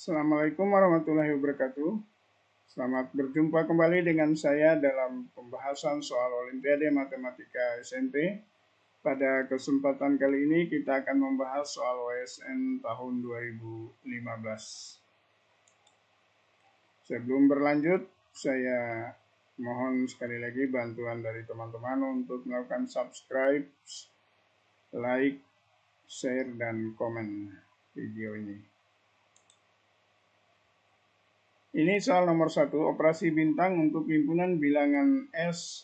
Assalamualaikum warahmatullahi wabarakatuh. Selamat berjumpa kembali dengan saya dalam pembahasan soal Olimpiade Matematika SMP. Pada kesempatan kali ini kita akan membahas soal OSN tahun 2015. Sebelum berlanjut, saya mohon sekali lagi bantuan dari teman-teman untuk melakukan subscribe, like, share, dan komen video ini. Ini soal nomor 1, operasi bintang untuk himpunan bilangan S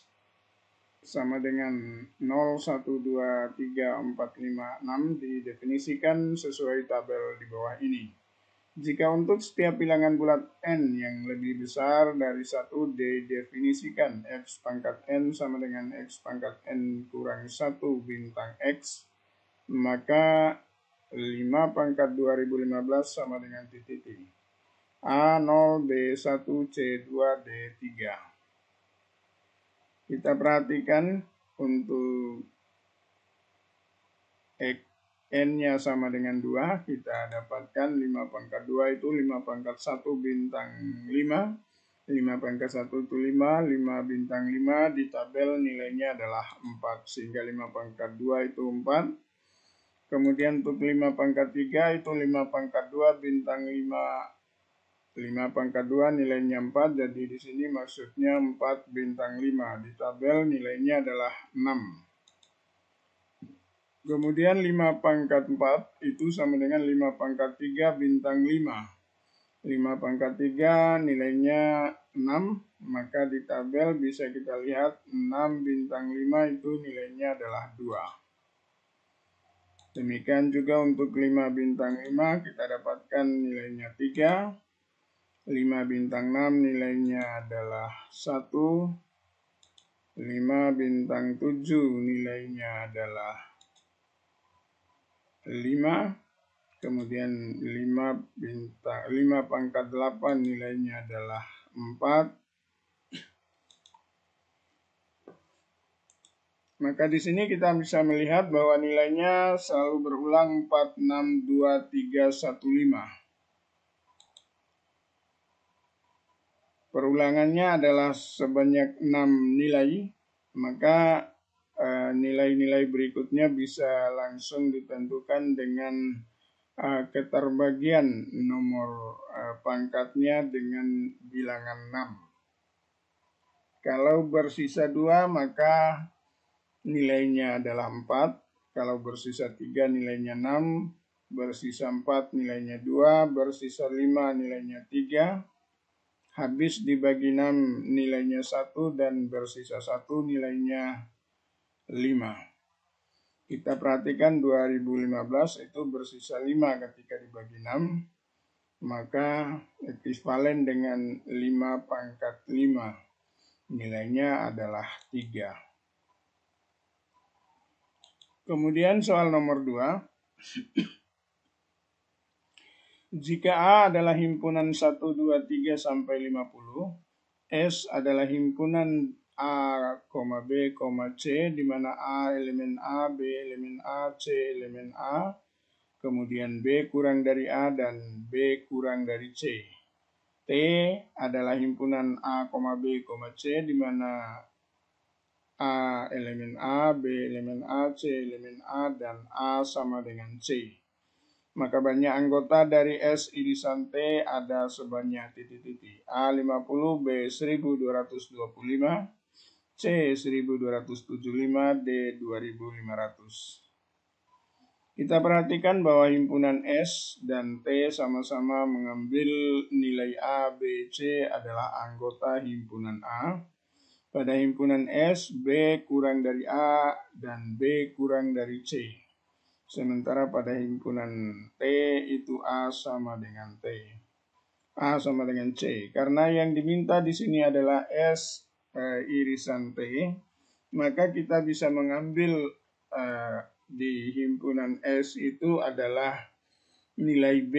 sama dengan 0, 1, 2, 3, 4, 5, 6 didefinisikan sesuai tabel di bawah ini. Jika untuk setiap bilangan bulat N yang lebih besar dari 1 didefinisikan X pangkat N sama dengan X pangkat N kurang 1 bintang X, maka 5 pangkat 2015 sama dengan titik. A0, B1, C2, D3. Kita perhatikan untuk N-nya sama dengan 2, kita dapatkan 5 pangkat 2 itu 5 pangkat 1 bintang 5. 5 pangkat 1 itu 5, 5 bintang 5, di tabel nilainya adalah 4, sehingga 5 pangkat 2 itu 4. Kemudian untuk 5 pangkat 3 itu 5 pangkat 2 bintang 5. 5 pangkat 2 nilainya 4, jadi di sini maksudnya 4 bintang 5. Di tabel nilainya adalah 6. Kemudian 5 pangkat 4 itu sama dengan 5 pangkat 3 bintang 5. 5 pangkat 3 nilainya 6, maka di tabel bisa kita lihat 6 bintang 5 itu nilainya adalah 2. Demikian juga untuk 5 bintang 5 kita dapatkan nilainya 3. 5 bintang 6 nilainya adalah 1. 5 bintang 7 nilainya adalah 5. Kemudian 5 pangkat 8 nilainya adalah 4. Maka di sini kita bisa melihat bahwa nilainya selalu berulang 4, 6, 2, 3, 1, 5. Perulangannya adalah sebanyak 6 nilai, maka nilai-nilai berikutnya bisa langsung ditentukan dengan keterbagian nomor pangkatnya dengan bilangan 6. Kalau bersisa 2 maka nilainya adalah 4, kalau bersisa 3 nilainya 6, bersisa 4 nilainya 2, bersisa 5 nilainya 3. Habis dibagi 6 nilainya 1 dan bersisa 1 nilainya 5. Kita perhatikan 2015 itu bersisa 5 ketika dibagi 6. Maka ekuivalen dengan 5 pangkat 5. Nilainya adalah 3. Kemudian soal nomor 2. Jika A adalah himpunan 1, 2, 3, sampai 50, S adalah himpunan A, B, C, di mana A elemen A, B elemen A, C elemen A, kemudian B kurang dari A dan B kurang dari C. T adalah himpunan A, B, C, di mana A elemen A, B elemen A, C elemen A, dan A sama dengan C. Maka banyak anggota dari S irisan T ada sebanyak titik-titik. A50, B 1225, C 1275, D 2500. Kita perhatikan bahwa himpunan S dan T sama-sama mengambil nilai A, B, C adalah anggota himpunan A. Pada himpunan S, B kurang dari A dan B kurang dari C. Sementara pada himpunan T itu A sama dengan T. A sama dengan C. Karena yang diminta di sini adalah S irisan T, maka kita bisa mengambil di himpunan S itu adalah nilai B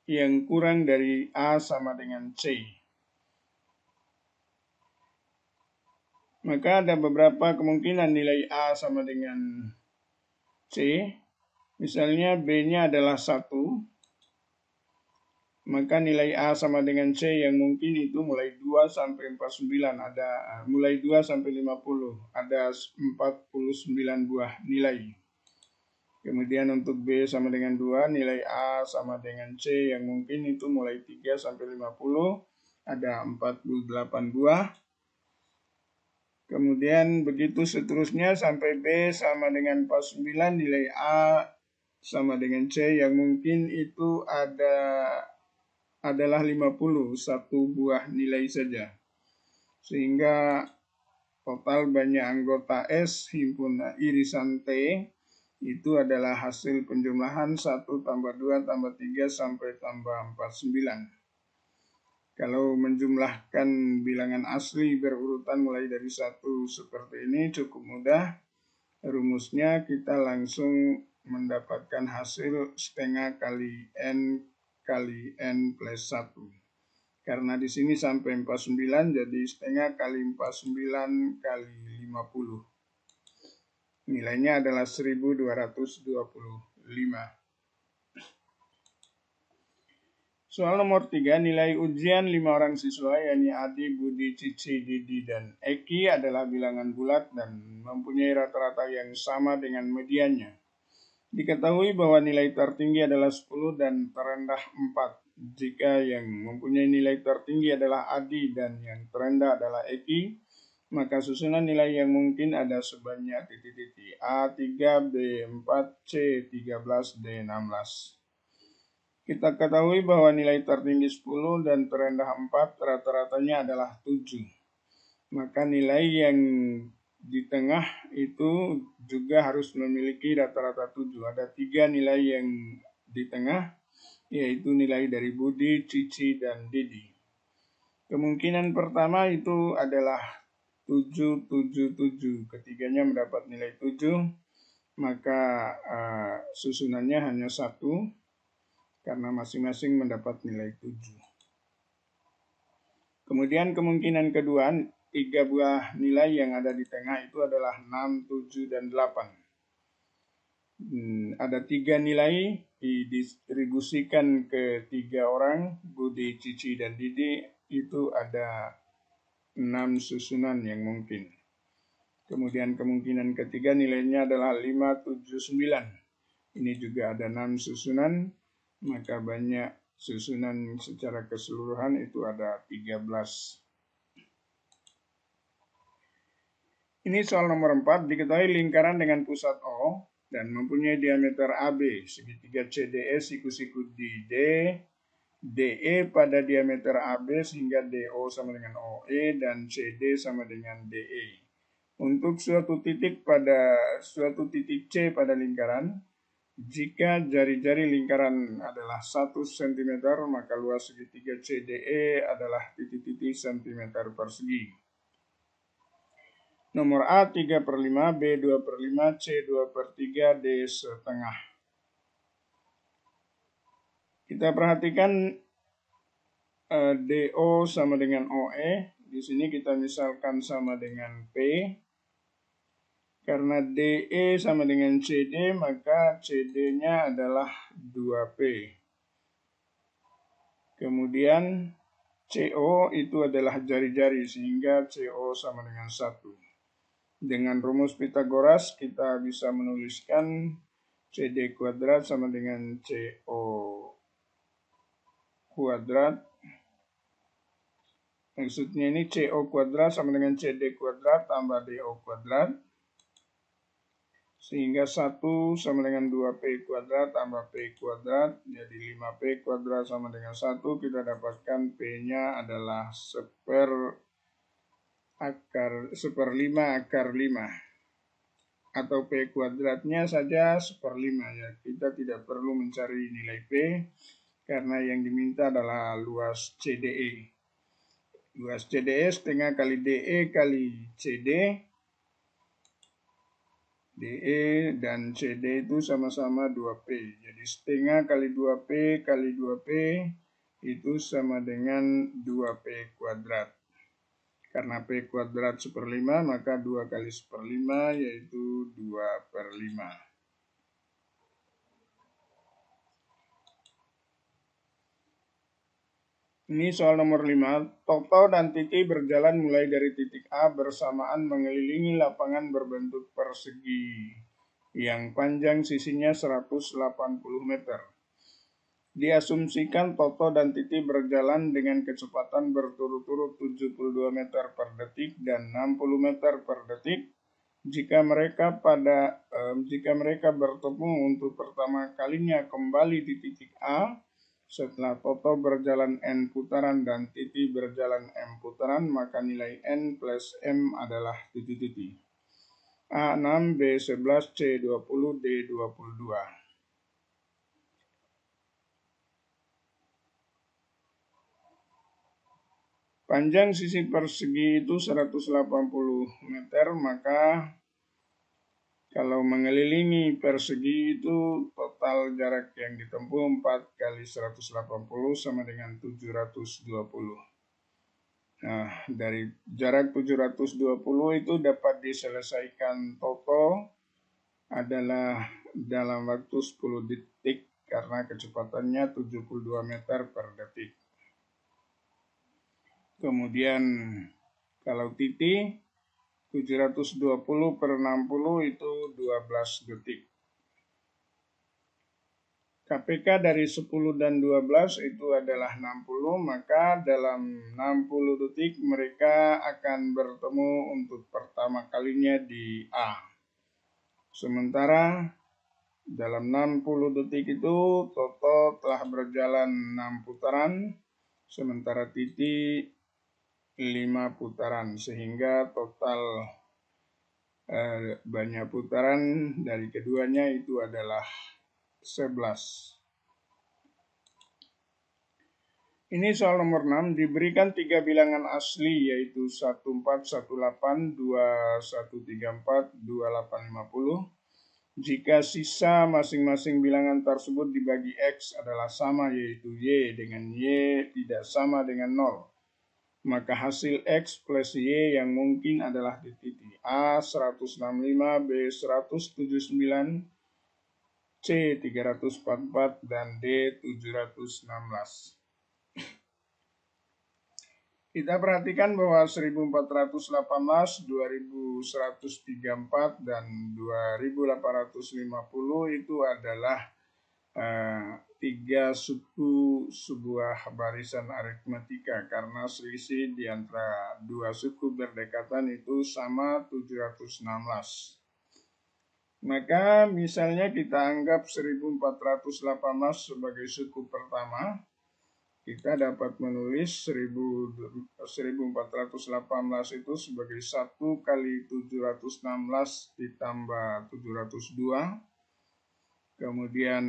yang kurang dari A sama dengan C. Maka ada beberapa kemungkinan nilai A sama dengan C. Misalnya B-nya adalah 1, maka nilai A sama dengan C yang mungkin itu mulai 2 sampai 49, ada mulai 2 sampai 50, ada 49 buah nilai. Kemudian untuk B sama dengan 2, nilai A sama dengan C yang mungkin itu mulai 3 sampai 50, ada 48 buah. Kemudian begitu seterusnya sampai B sama dengan 49, nilai A sama dengan C yang mungkin itu adalah 50, satu buah nilai saja. Sehingga total banyak anggota S himpunan irisan T itu adalah hasil penjumlahan 1 tambah 2 tambah 3 sampai tambah 49. Kalau menjumlahkan bilangan asli berurutan mulai dari 1 seperti ini cukup mudah. Rumusnya kita langsung mendapatkan hasil setengah kali N plus 1. Karena di sini sampai 49, jadi setengah kali 49 kali 50. Nilainya adalah 1225. Soal nomor 3, nilai ujian 5 orang siswa, yakni Adi, Budi, Cici, Didi, dan Eki adalah bilangan bulat dan mempunyai rata-rata yang sama dengan mediannya. Diketahui bahwa nilai tertinggi adalah 10 dan terendah 4. Jika yang mempunyai nilai tertinggi adalah Adi dan yang terendah adalah Eki, maka susunan nilai yang mungkin ada sebanyak titik-titik A3, B4, C13, D16. Kita ketahui bahwa nilai tertinggi 10 dan terendah 4 rata-ratanya adalah 7. Maka nilai yang di tengah itu juga harus memiliki rata-rata 7. Ada 3 nilai yang di tengah, yaitu nilai dari Budi, Cici, dan Didi. Kemungkinan pertama itu adalah 7, 7, 7. Ketiganya mendapat nilai 7, maka susunannya hanya 1, karena masing-masing mendapat nilai 7. Kemudian kemungkinan kedua, 3 buah nilai yang ada di tengah itu adalah 6, 7, dan 8. Ada 3 nilai didistribusikan ke 3 orang, Budi, Cici, dan Didi, itu ada 6 susunan yang mungkin. Kemudian kemungkinan ketiga nilainya adalah 5, 7, 9. Ini juga ada 6 susunan, maka banyak susunan secara keseluruhan itu ada 13. Ini soal nomor 4, diketahui lingkaran dengan pusat O dan mempunyai diameter AB, segitiga CDE siku-siku di D, DE pada diameter AB sehingga DO sama dengan OE dan CD sama dengan DE. Untuk suatu titik C pada lingkaran, jika jari-jari lingkaran adalah 1 cm, maka luas segitiga CDE adalah titik-titik cm persegi. Nomor A 3/5, B 2/5, C 2/3, D setengah. Kita perhatikan DO sama dengan OE. Di sini kita misalkan sama dengan P. Karena DE sama dengan CD, maka CD-nya adalah 2P. Kemudian CO itu adalah jari-jari, sehingga CO sama dengan 1. Dengan rumus Pythagoras, kita bisa menuliskan CD kuadrat sama dengan CO kuadrat. Maksudnya ini CO kuadrat sama dengan CD kuadrat tambah DO kuadrat. Sehingga 1 sama dengan 2P kuadrat tambah P kuadrat, jadi 5P kuadrat sama dengan 1, kita dapatkan P-nya adalah 1/5 akar 5. Atau P kuadratnya saja 1/5 ya, kita tidak perlu mencari nilai P, karena yang diminta adalah luas CDE. Luas CDE setengah kali DE kali CD. DE dan CD itu sama-sama 2P. Jadi setengah kali 2P kali 2P itu sama dengan 2P kuadrat. Karena P kuadrat 1/5, maka 2 kali 1/5 yaitu 2/5. Ini soal nomor 5. Toto dan Titi berjalan mulai dari titik A bersamaan mengelilingi lapangan berbentuk persegi yang panjang sisinya 180 meter. Diasumsikan Toto dan Titi berjalan dengan kecepatan berturut-turut 72 meter per detik dan 60 meter per detik. Jika mereka bertemu untuk pertama kalinya kembali di titik A, setelah Toto berjalan N putaran dan Titi berjalan M putaran, maka nilai N plus M adalah titik-titik. A6, B11, C20, D22. Panjang sisi persegi itu 180 meter, maka kalau mengelilingi persegi itu total jarak yang ditempuh 4 kali 180 sama dengan 720. Nah, dari jarak 720 itu dapat diselesaikan Toto adalah dalam waktu 10 detik karena kecepatannya 72 meter per detik. Kemudian kalau Titi 720 per 60 itu 12 detik. KPK dari 10 dan 12 itu adalah 60, maka dalam 60 detik mereka akan bertemu untuk pertama kalinya di A. Sementara dalam 60 detik itu Toto telah berjalan 6 putaran, sementara Titi 5 putaran, sehingga total banyak putaran dari keduanya itu adalah 11. Ini soal nomor 6, diberikan 3 bilangan asli yaitu 1418, 2134, 2850. Jika sisa masing-masing bilangan tersebut dibagi X adalah sama yaitu Y dengan Y tidak sama dengan 0. Maka hasil X plus Y yang mungkin adalah di titik A 165, B 179, C 344, dan D 716. Kita perhatikan bahwa 1418, 2134, dan 2850 itu adalah 3 suku sebuah barisan aritmatika karena selisih di antara 2 suku berdekatan itu sama 716. Maka misalnya kita anggap 1418 sebagai suku pertama, kita dapat menulis 1418 itu sebagai 1 kali 716 ditambah 702. Kemudian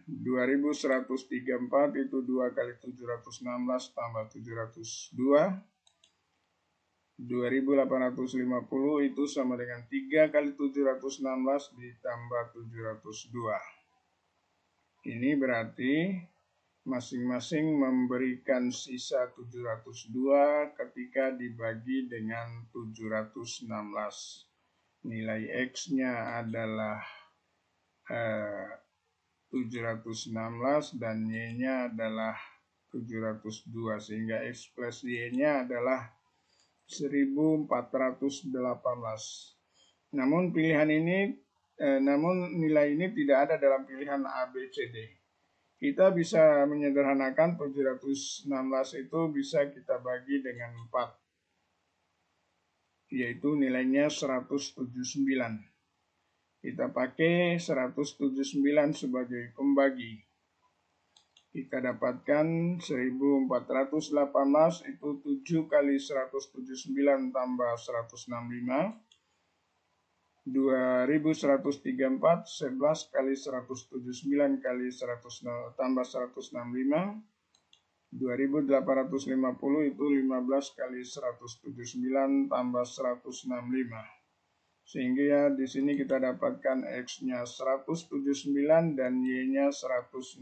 2134 itu 2 kali 716 tambah 702. 2850 itu sama dengan 3 kali 716 ditambah 702. Ini berarti masing-masing memberikan sisa 702 ketika dibagi dengan 716. Nilai X-nya adalah 716 dan Y-nya adalah 702, sehingga X plus Y-nya adalah 1418. Namun nilai ini tidak ada dalam pilihan A, B, C, D. Kita bisa menyederhanakan 716 itu bisa kita bagi dengan 4, yaitu nilainya 179. Kita pakai 179 sebagai pembagi. Kita dapatkan 1418 itu 7 kali 179 tambah 165. 2134 11 kali 179 kali 100 tambah 165. 2850 itu 15 kali 179 tambah 165. Sehingga di sini kita dapatkan X-nya 179 dan Y-nya 165.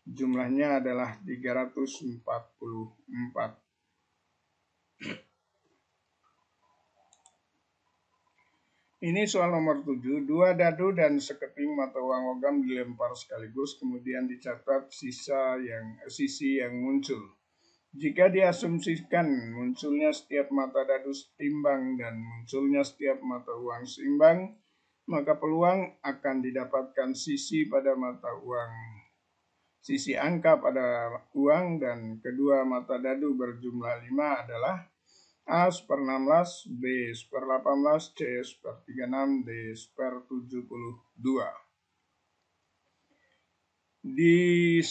Jumlahnya adalah 344. Ini soal nomor 7. Dua dadu dan sekeping mata uang logam dilempar sekaligus, kemudian dicatat sisi yang muncul. Jika diasumsikan munculnya setiap mata dadu seimbang dan munculnya setiap mata uang seimbang, maka peluang akan didapatkan sisi angka pada uang dan kedua mata dadu berjumlah 5 adalah A seper 16, B seper 18, C seper 36, D seper 72. Di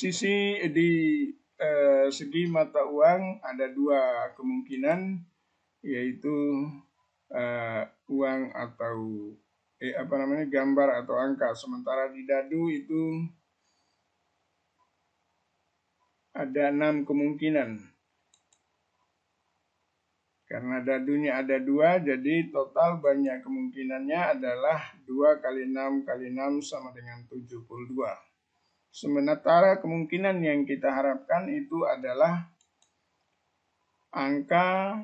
segi mata uang ada dua kemungkinan, yaitu uang atau gambar atau angka. Sementara di dadu itu ada 6 kemungkinan. Karena dadunya ada 2, jadi total banyak kemungkinannya adalah 2 kali 6 kali 6 sama dengan 72. Sementara kemungkinan yang kita harapkan itu adalah angka,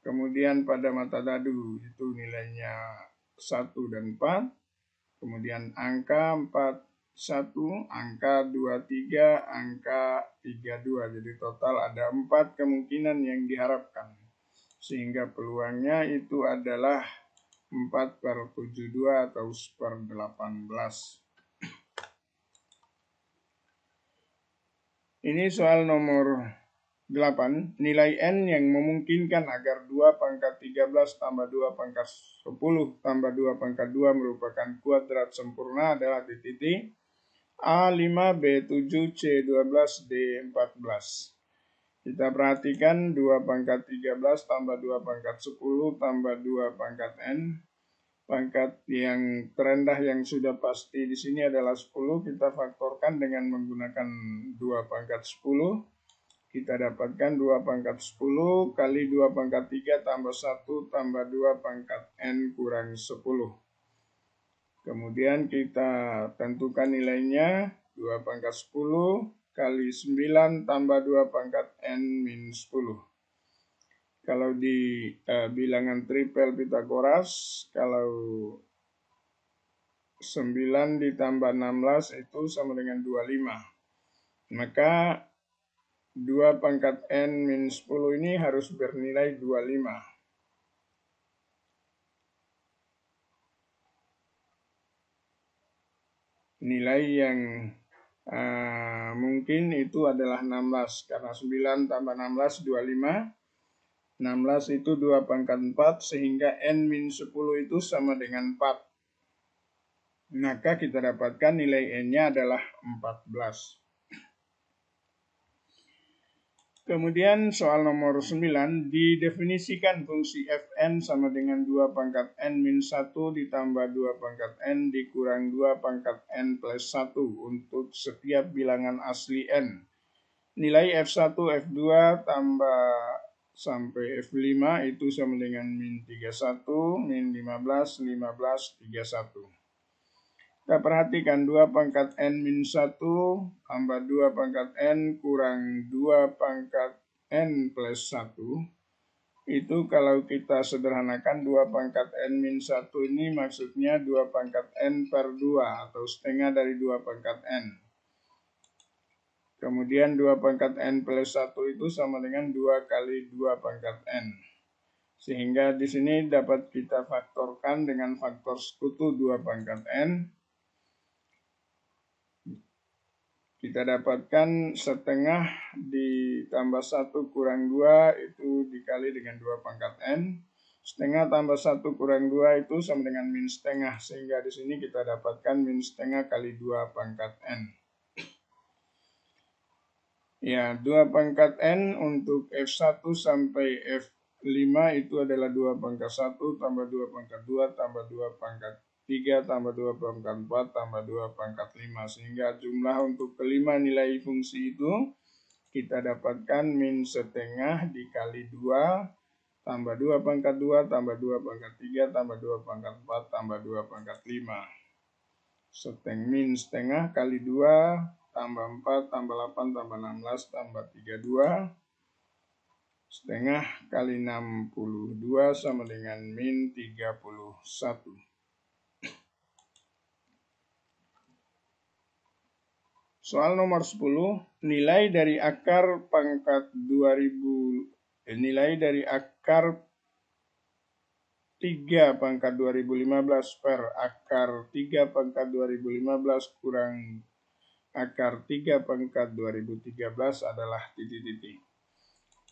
kemudian pada mata dadu itu nilainya 1 dan 4, kemudian angka 41, angka 23, angka 32. Jadi total ada 4 kemungkinan yang diharapkan. Sehingga peluangnya itu adalah 4/72 atau seper 18. Ini soal nomor 8. Nilai N yang memungkinkan agar 2 pangkat 13 tambah 2 pangkat 10 tambah 2 pangkat 2 merupakan kuadrat sempurna adalah titik A5, B7, C12, D14. Kita perhatikan 2 pangkat 13 tambah 2 pangkat 10 tambah 2 pangkat N. Pangkat yang terendah yang sudah pasti di sini adalah 10. Kita faktorkan dengan menggunakan 2 pangkat 10. Kita dapatkan 2 pangkat 10 kali 2 pangkat 3 tambah 1 tambah 2 pangkat N kurang 10. Kemudian kita tentukan nilainya 2 pangkat 10 kali 9 tambah 2 pangkat N min 10. Kalau di bilangan tripel Pitagoras, kalau 9 ditambah 16 itu sama dengan 25. Maka 2 pangkat N min 10 ini harus bernilai 25. Nilai yang mungkin itu adalah 16. Karena 9 tambah 16, 25. 16 itu 2 pangkat 4, sehingga N min 10 itu sama dengan 4. Maka kita dapatkan nilai N-nya adalah 14. Kemudian soal nomor 9, didefinisikan fungsi Fn sama dengan 2 pangkat N min 1 ditambah 2 pangkat N dikurang 2 pangkat N plus 1 untuk setiap bilangan asli N. Nilai F1, F2 tambah sampai F5 itu sama dengan min 31, min 15, 15, 31. Kita perhatikan 2 pangkat N min 1 tambah 2 pangkat N kurang 2 pangkat N plus 1. Itu kalau kita sederhanakan 2 pangkat N min 1 ini maksudnya 2 pangkat N per 2 atau setengah dari 2 pangkat N. Kemudian 2 pangkat N plus 1 itu sama dengan 2 kali 2 pangkat N. Sehingga di sini dapat kita faktorkan dengan faktor sekutu 2 pangkat N. Kita dapatkan setengah ditambah 1 kurang 2 itu dikali dengan 2 pangkat N. Setengah tambah 1 kurang 2 itu sama dengan min setengah. Sehingga di sini kita dapatkan min setengah kali 2 pangkat N. Ya, 2 pangkat N untuk F1 sampai F5 itu adalah 2 pangkat 1 tambah 2 pangkat 2 tambah 2 pangkat 3 tambah 2 pangkat 4 tambah 2 pangkat 5. Sehingga jumlah untuk kelima nilai fungsi itu kita dapatkan min setengah dikali 2 tambah 2 pangkat 2 tambah 2 pangkat 3 tambah 2 pangkat 4 tambah 2 pangkat 5. Min setengah kali 2 tambah 4, tambah 8, tambah 16, tambah 32. setengah kali 62 sama dengan min 31. Soal nomor 10, nilai dari akar pangkat 3 pangkat 2015 per akar 3 pangkat 2015 kurang akar 3 pangkat 2013 adalah titik-titik.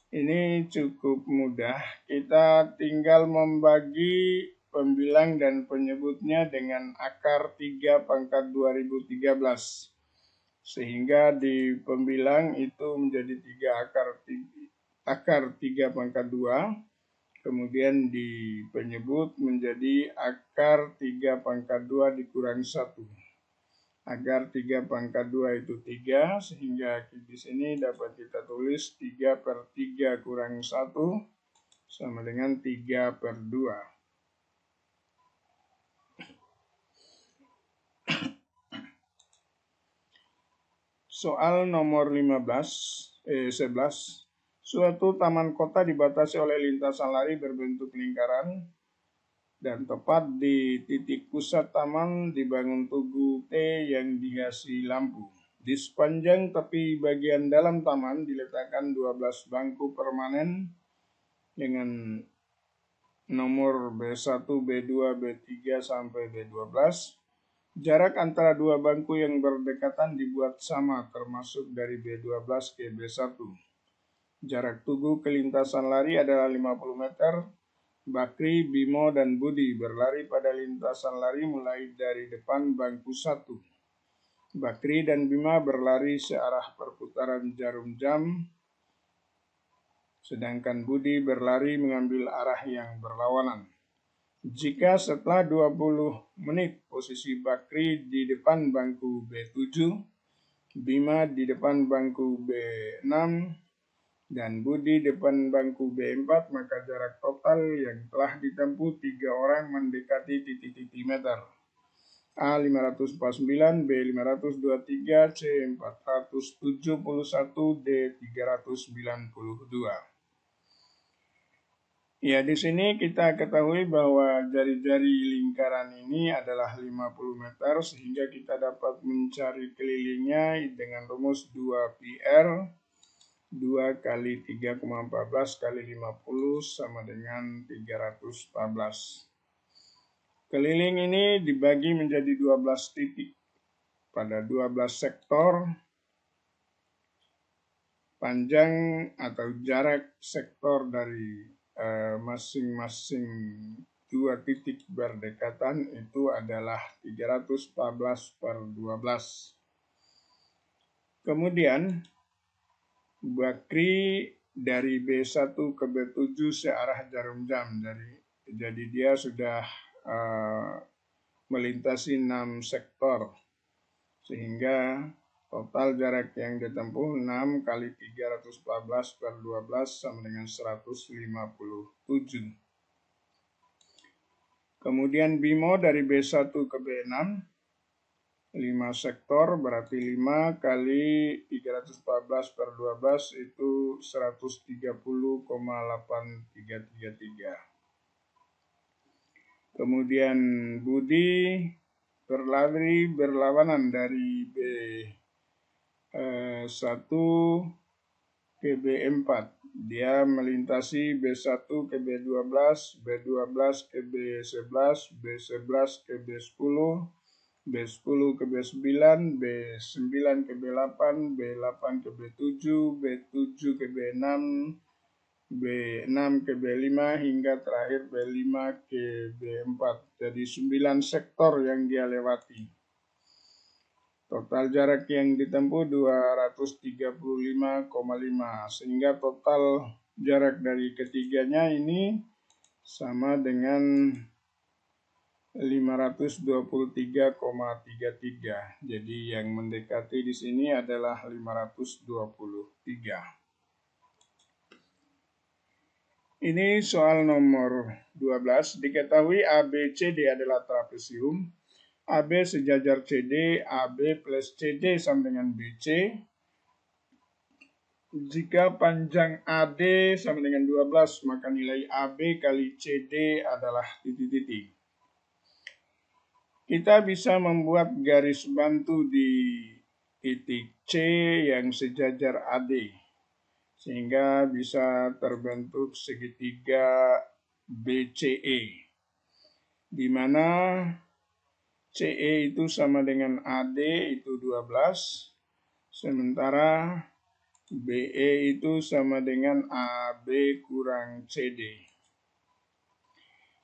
Ini cukup mudah, kita tinggal membagi pembilang dan penyebutnya dengan akar 3 pangkat 2013. Sehingga di pembilang itu menjadi 3 akar 3 pangkat 2. Kemudian di penyebut menjadi akar 3 pangkat 2 dikurang 1. Akar 3 pangkat 2 itu 3, sehingga di sini dapat kita tulis 3 per 3 kurang 1 sama dengan 3 per 2. Soal nomor 11. Suatu taman kota dibatasi oleh lintasan lari berbentuk lingkaran dan tepat di titik pusat taman dibangun tugu T yang dihiasi lampu. Di sepanjang tepi bagian dalam taman diletakkan 12 bangku permanen dengan nomor B1, B2, B3 sampai B12. Jarak antara dua bangku yang berdekatan dibuat sama termasuk dari B12 ke B1. Jarak tugu ke lintasan lari adalah 50 meter. Bakri, Bimo, dan Budi berlari pada lintasan lari mulai dari depan bangku 1. Bakri dan Bima berlari searah perputaran jarum jam, sedangkan Budi berlari mengambil arah yang berlawanan. Jika setelah 20 menit posisi Bakri di depan bangku B7, Bima di depan bangku B6, dan Budi depan bangku B4, maka jarak total yang telah ditempuh 3 orang mendekati titik-titik meter. A 549, B 523, C 471, D 392. Ya, di sini kita ketahui bahwa jari-jari lingkaran ini adalah 50 meter, sehingga kita dapat mencari kelilingnya dengan rumus 2πr. 2 kali 3,14 kali 50 sama dengan 314. Keliling ini dibagi menjadi 12 titik pada 12 sektor. Panjang atau jarak sektor dari masing-masing 2 titik berdekatan itu adalah 314 per 12. Kemudian Bakri dari B1 ke B7 searah jarum jam. Jadi dia sudah melintasi 6 sektor. Sehingga total jarak yang ditempuh 6 kali 314 per 12 sama dengan 157. Kemudian Bimo dari B1 ke B6. 5 sektor berarti 5 kali 314 per 12 itu 130,8333. Kemudian Budi berlari berlawanan dari B1 ke B4. Dia melintasi B1 ke B12, B12 ke B11, B11 ke B10, B10 ke B9, B9 ke B8, B8 ke B7, B7 ke B6, B6 ke B5, hingga terakhir B5 ke B4. Jadi 9 sektor yang dia lewati. Total jarak yang ditempuh 235,5, sehingga total jarak dari ketiganya ini sama dengan 523,33. Jadi yang mendekati di sini adalah 523. Ini soal nomor 12. Diketahui ABCD adalah trapesium. AB sejajar CD, AB plus CD sama dengan BC. Jika panjang AD sama dengan 12, maka nilai AB kali CD adalah titik-titik. Kita bisa membuat garis bantu di titik C yang sejajar AD, sehingga bisa terbentuk segitiga BCE, di mana CE itu sama dengan AD itu 12, sementara BE itu sama dengan AB kurang CD.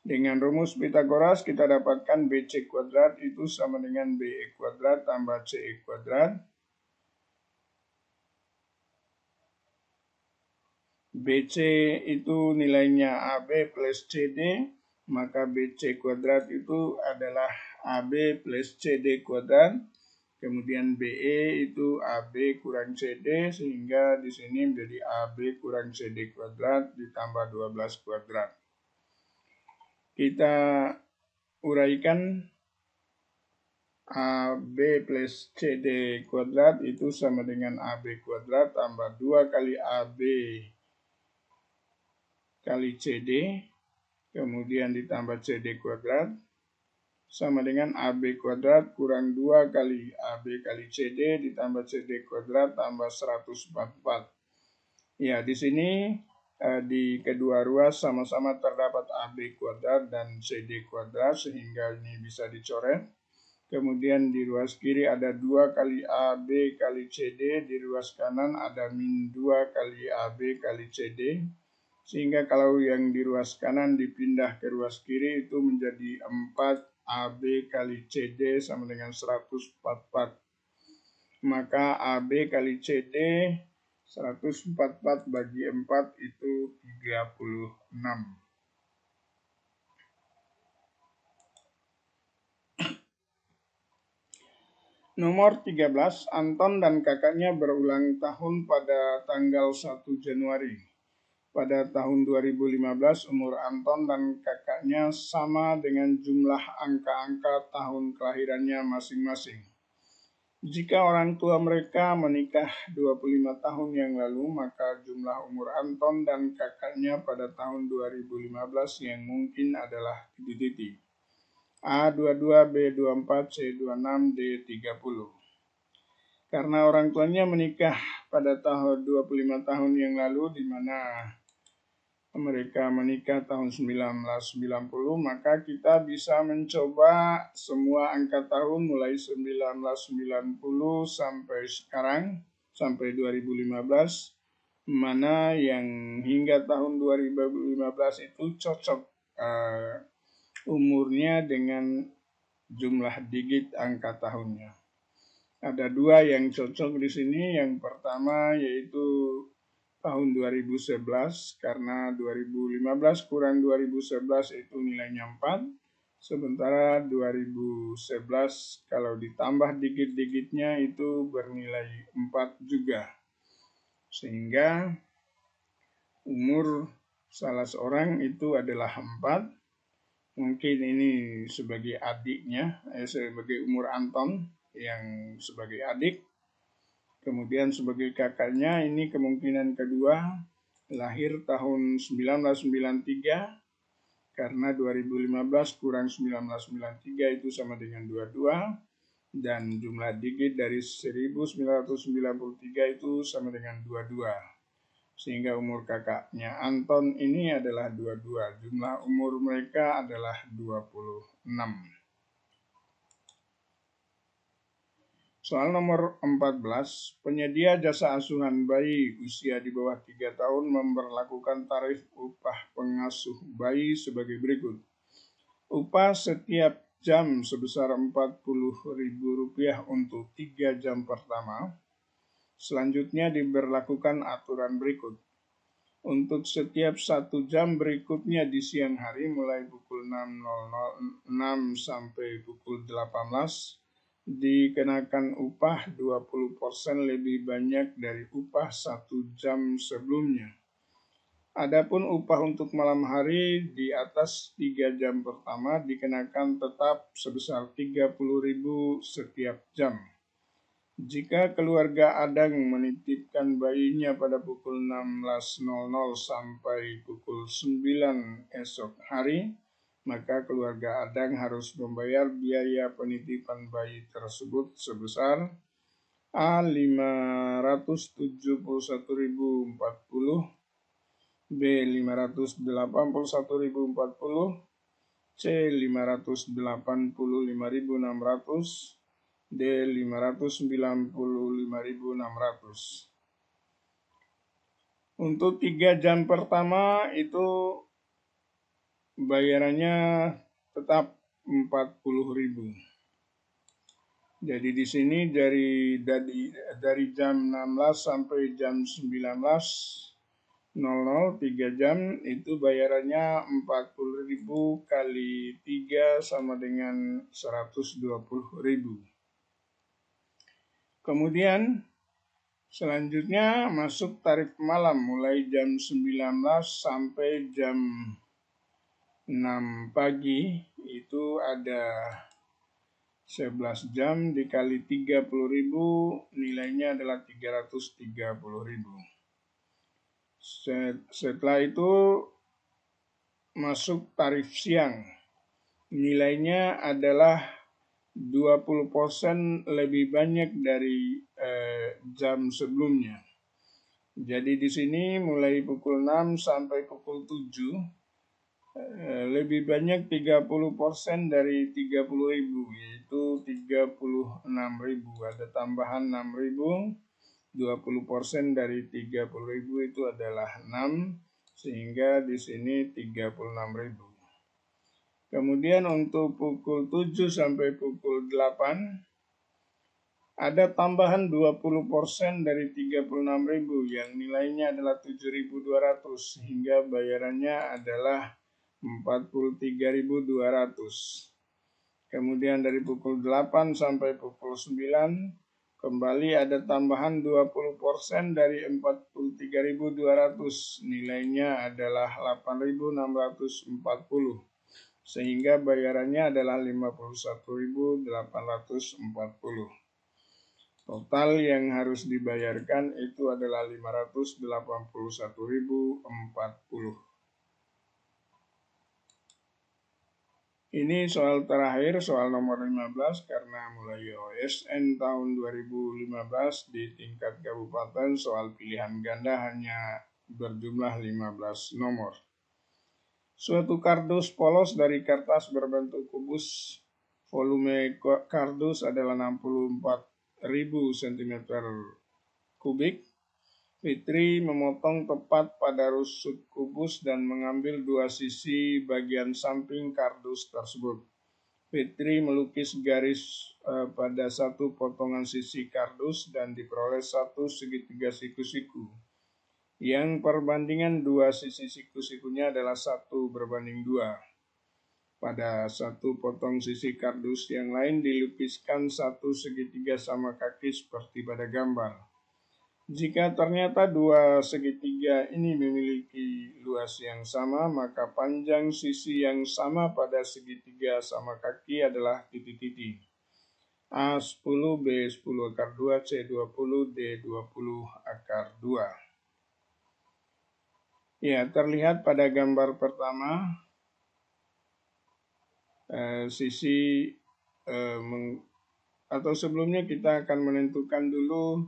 Dengan rumus Pitagoras kita dapatkan BC kuadrat itu sama dengan BE kuadrat tambah CE kuadrat. BC itu nilainya AB plus CD, maka BC kuadrat itu adalah AB plus CD kuadrat. Kemudian BE itu AB kurang CD, sehingga di sini menjadi AB kurang CD kuadrat ditambah 12 kuadrat. Kita uraikan AB plus CD kuadrat itu sama dengan AB kuadrat tambah 2 kali AB kali CD, kemudian ditambah CD kuadrat, sama dengan AB kuadrat kurang 2 kali AB kali CD ditambah CD kuadrat tambah 144. Ya, di sini di kedua ruas sama-sama terdapat AB kuadrat dan CD kuadrat, sehingga ini bisa dicoret. Kemudian di ruas kiri ada 2 kali AB kali CD, di ruas kanan ada min 2 kali AB kali CD. Sehingga kalau yang di ruas kanan dipindah ke ruas kiri itu menjadi 4 AB kali CD sama dengan 144. Maka AB kali CD 144 bagi 4 itu 36. Nomor 13, Anton dan kakaknya berulang tahun pada tanggal 1 Januari. Pada tahun 2015, umur Anton dan kakaknya sama dengan jumlah angka-angka tahun kelahirannya masing-masing. Jika orang tua mereka menikah 25 tahun yang lalu, maka jumlah umur Anton dan kakaknya pada tahun 2015 yang mungkin adalah titik-titik. A22, B24, C26, D30. Karena orang tuanya menikah pada tahun 25 tahun yang lalu, di mana mereka menikah tahun 1990, maka kita bisa mencoba semua angka tahun mulai 1990 sampai sekarang, sampai 2015, mana yang hingga tahun 2015 itu cocok umurnya dengan jumlah digit angka tahunnya. Ada 2 yang cocok di sini. Yang pertama yaitu tahun 2011, karena 2015 kurang 2011 itu nilainya 4, sementara 2011 kalau ditambah digit-digitnya itu bernilai 4 juga. Sehingga umur salah seorang itu adalah 4. Mungkin ini sebagai adiknya, sebagai umur Anton yang sebagai adik. Kemudian sebagai kakaknya ini kemungkinan kedua, lahir tahun 1993, karena 2015 kurang 1993 itu sama dengan 22, dan jumlah digit dari 1993 itu sama dengan 22. Sehingga umur kakaknya Anton ini adalah 22. Jumlah umur mereka adalah 26. Soal nomor 14, penyedia jasa asuhan bayi usia di bawah 3 tahun memberlakukan tarif upah pengasuh bayi sebagai berikut. Upah setiap jam sebesar Rp40.000 untuk 3 jam pertama. Selanjutnya diberlakukan aturan berikut. Untuk setiap 1 jam berikutnya di siang hari mulai pukul 6.00 sampai pukul 18, dikenakan upah 20% lebih banyak dari upah 1 jam sebelumnya. Adapun upah untuk malam hari di atas 3 jam pertama dikenakan tetap sebesar Rp30.000 setiap jam. Jika keluarga Adang menitipkan bayinya pada pukul 16.00 sampai pukul 9 esok hari, maka keluarga Adang harus membayar biaya penitipan bayi tersebut sebesar A 571.040, B 581.040, C 585.600, D 595.600. Untuk 3 jam pertama itu bayarannya tetap 40.000. Jadi di sini dari jam 16 sampai jam 19.00 3 jam itu bayarannya 40.000 kali 3 sama dengan 120.000. Kemudian selanjutnya masuk tarif malam mulai jam 19 sampai jam 6 pagi itu ada 11 jam dikali 30.000 nilainya adalah 330.000. Setelah itu masuk tarif siang. Nilainya adalah 20% lebih banyak dari jam sebelumnya. Jadi di sini mulai pukul 6 sampai pukul 7 lebih banyak 30% dari 30.000, yaitu 36.000. Ada tambahan 6.000, 20% dari 30.000 itu adalah 6, sehingga di sini 36.000. Kemudian untuk pukul 7 sampai pukul 8 ada tambahan 20% dari 36.000 yang nilainya adalah 7.200 sehingga bayarannya adalah 43.200. Kemudian dari pukul 8 sampai pukul 9 kembali ada tambahan 20% dari 43.200, nilainya adalah 8.640. Sehingga bayarannya adalah 51.840. Total yang harus dibayarkan itu adalah 581.040. Ini soal terakhir, soal nomor 15, karena mulai OSN tahun 2015 di tingkat kabupaten soal pilihan ganda hanya berjumlah 15 nomor. Suatu kardus polos dari kertas berbentuk kubus, volume kardus adalah 64.000 cm3. Fitri memotong tepat pada rusuk kubus dan mengambil 2 sisi bagian samping kardus tersebut. Fitri melukis garis pada satu potongan sisi kardus dan diperoleh satu segitiga siku-siku. Yang perbandingan 2 sisi siku-sikunya adalah 1:2. Pada satu potong sisi kardus yang lain dilukiskan satu segitiga sama kaki seperti pada gambar. Jika ternyata 2 segitiga ini memiliki luas yang sama, maka panjang sisi yang sama pada segitiga sama kaki adalah titik-titik. A10, B10 akar 2, C20, D20 akar 2. Ya, terlihat pada gambar pertama, sisi atau sebelumnya kita akan menentukan dulu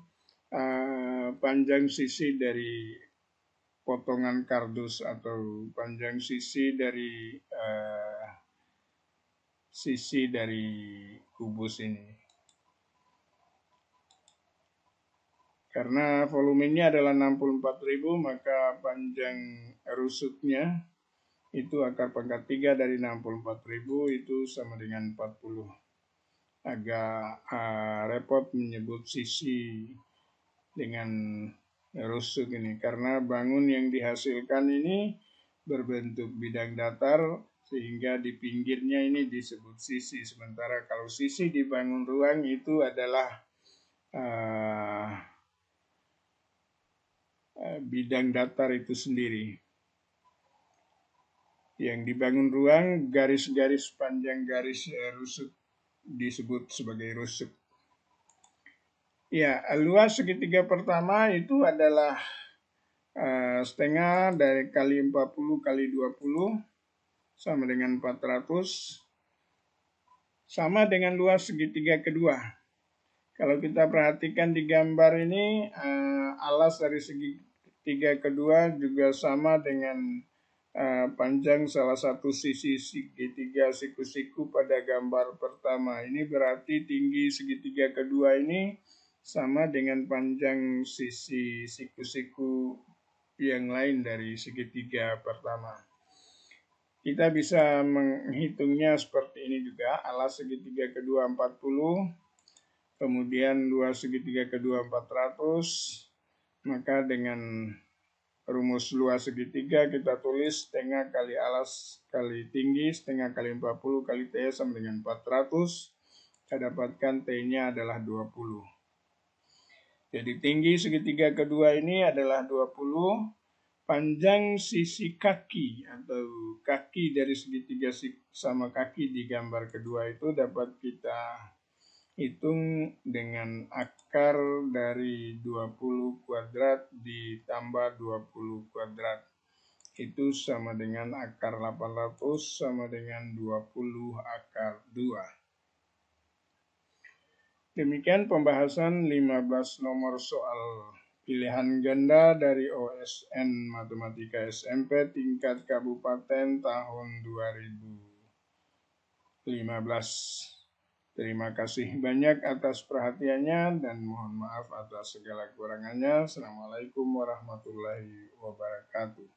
panjang sisi dari potongan kardus atau panjang sisi dari kubus ini. Karena volumenya adalah 64.000, maka panjang rusuknya itu akar pangkat 3 dari 64.000 itu sama dengan 40. Agak repot menyebut sisi dengan rusuk ini karena bangun yang dihasilkan ini berbentuk bidang datar sehingga di pinggirnya ini disebut sisi. Sementara kalau sisi di bangun ruang itu adalah bidang datar itu sendiri. Yang dibangun ruang, garis-garis panjang garis rusuk disebut sebagai rusuk. Ya, luas segitiga pertama itu adalah setengah dari kali 40 kali 20 sama dengan 400, sama dengan luas segitiga kedua. Kalau kita perhatikan di gambar ini, alas dari segitiga kedua juga sama dengan panjang salah satu sisi segitiga siku-siku pada gambar pertama. Ini berarti tinggi segitiga kedua ini sama dengan panjang sisi siku-siku yang lain dari segitiga pertama. Kita bisa menghitungnya seperti ini juga. Alas segitiga kedua 40, kemudian luas segitiga kedua 400, maka dengan rumus luas segitiga kita tulis setengah kali alas kali tinggi, setengah kali 40 kali T sama dengan 400. Kita dapatkan T-nya adalah 20. Jadi tinggi segitiga kedua ini adalah 20. Panjang sisi kaki atau kaki dari segitiga sama kaki di gambar kedua itu dapat kita hitung dengan akar dari 20 kuadrat ditambah 20 kuadrat. Itu sama dengan akar 800 sama dengan 20 akar 2. Demikian pembahasan 15 nomor soal pilihan ganda dari OSN Matematika SMP tingkat kabupaten tahun 2015. Terima kasih banyak atas perhatiannya dan mohon maaf atas segala kekurangannya. Assalamualaikum warahmatullahi wabarakatuh.